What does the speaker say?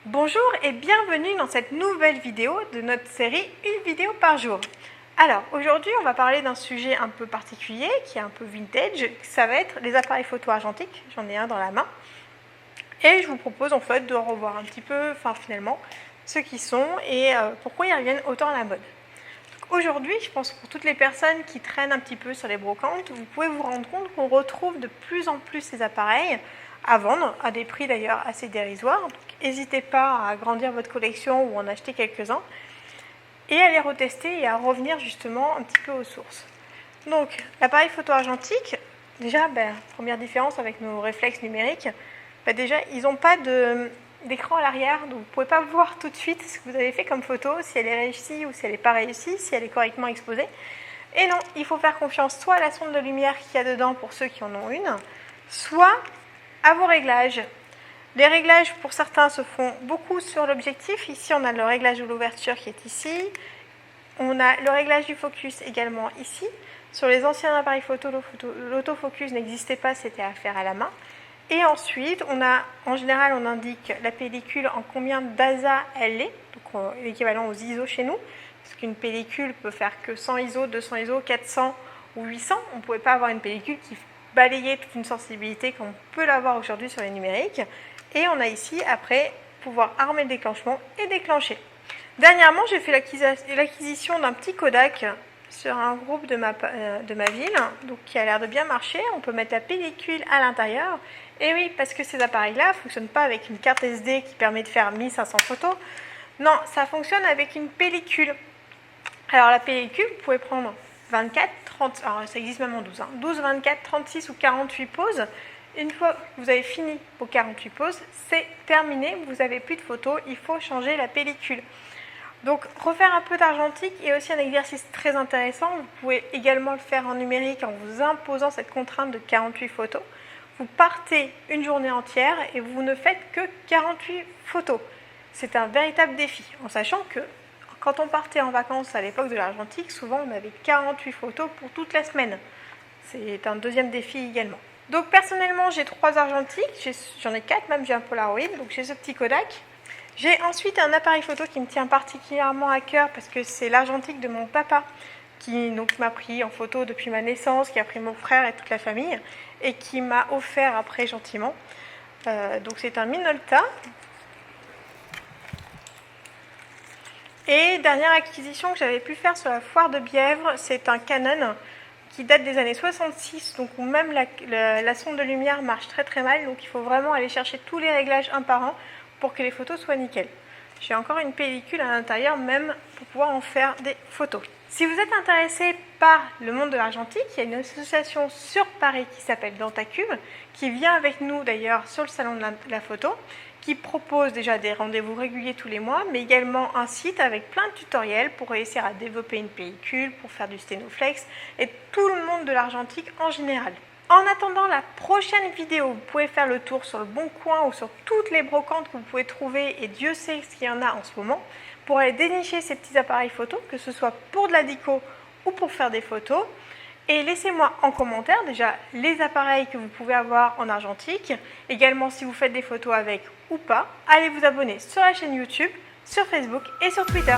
Bonjour et bienvenue dans cette nouvelle vidéo de notre série Une vidéo par jour. Alors aujourd'hui on va parler d'un sujet un peu particulier qui est un peu vintage, ça va être les appareils photo argentiques, j'en ai un dans la main. Et je vous propose en fait de revoir un petit peu, finalement, ce qu'ils sont et pourquoi ils reviennent autant à la mode. Aujourd'hui, je pense pour toutes les personnes qui traînent un petit peu sur les brocantes, vous pouvez vous rendre compte qu'on retrouve de plus en plus ces appareils à vendre, à des prix d'ailleurs assez dérisoires. Donc n'hésitez pas à agrandir votre collection ou en acheter quelques-uns et à les retester et à revenir justement un petit peu aux sources. Donc l'appareil photo argentique, déjà, première différence avec nos réflexes numériques, déjà ils n'ont pas d'écran à l'arrière, donc vous ne pouvez pas voir tout de suite ce que vous avez fait comme photo, si elle est réussie ou si elle n'est pas réussie, si elle est correctement exposée. Et non, il faut faire confiance soit à la sonde de lumière qu'il y a dedans pour ceux qui en ont une, soit à vos réglages. Les réglages pour certains se font beaucoup sur l'objectif. Ici on a le réglage de l'ouverture qui est ici. On a le réglage du focus également ici. Sur les anciens appareils photo, l'autofocus n'existait pas, c'était à faire à la main. Et ensuite, en général, on indique la pellicule en combien d'ASA elle est, donc l'équivalent aux ISO chez nous, parce qu'une pellicule peut faire que 100 ISO, 200 ISO, 400 ou 800. On ne pouvait pas avoir une pellicule qui balayait toute une sensibilité comme on peut l'avoir aujourd'hui sur les numériques. Et on a ici, après, pouvoir armer le déclenchement et déclencher. Dernièrement, j'ai fait l'acquisition d'un petit Kodak sur un groupe de ma ville, donc qui a l'air de bien marcher. On peut mettre la pellicule à l'intérieur. Et oui, parce que ces appareils-là ne fonctionnent pas avec une carte SD qui permet de faire 1500 photos. Non, ça fonctionne avec une pellicule. Alors la pellicule, vous pouvez prendre 24, 30, alors ça existe même en 12, 12, 24, 36 ou 48 poses. Une fois que vous avez fini vos 48 poses, c'est terminé, vous n'avez plus de photos, il faut changer la pellicule. Donc refaire un peu d'argentique est aussi un exercice très intéressant. Vous pouvez également le faire en numérique en vous imposant cette contrainte de 48 photos. Vous partez une journée entière et vous ne faites que 48 photos. C'est un véritable défi, en sachant que quand on partait en vacances à l'époque de l'argentique, souvent on avait 48 photos pour toute la semaine. C'est un deuxième défi également. Donc personnellement j'ai 3 argentiques, j'en ai 4 même, j'ai un Polaroid, donc j'ai ce petit Kodak. J'ai ensuite un appareil photo qui me tient particulièrement à cœur parce que c'est l'argentique de mon papa qui m'a pris en photo depuis ma naissance, qui a pris mon frère et toute la famille et qui m'a offert après gentiment. Donc c'est un Minolta. Et dernière acquisition que j'avais pu faire sur la foire de Bièvre, c'est un Canon qui date des années 66, donc où même la sonde de lumière marche très très mal, donc il faut vraiment aller chercher tous les réglages un par un pour que les photos soient nickel. J'ai encore une pellicule à l'intérieur même pour pouvoir en faire des photos. Si vous êtes intéressé par le monde de l'argentique, il y a une association sur Paris qui s'appelle Dentacube, qui vient avec nous d'ailleurs sur le salon de la photo, qui propose déjà des rendez-vous réguliers tous les mois, mais également un site avec plein de tutoriels pour réussir à développer une pellicule, pour faire du sténoflex et tout le monde de l'argentique en général. En attendant la prochaine vidéo, vous pouvez faire le tour sur le Bon Coin ou sur toutes les brocantes que vous pouvez trouver, et Dieu sait ce qu'il y en a en ce moment, pour aller dénicher ces petits appareils photo, que ce soit pour de la déco ou pour faire des photos. Et laissez-moi en commentaire déjà les appareils que vous pouvez avoir en argentique, également si vous faites des photos avec ou pas. Allez vous abonner sur la chaîne YouTube, sur Facebook et sur Twitter.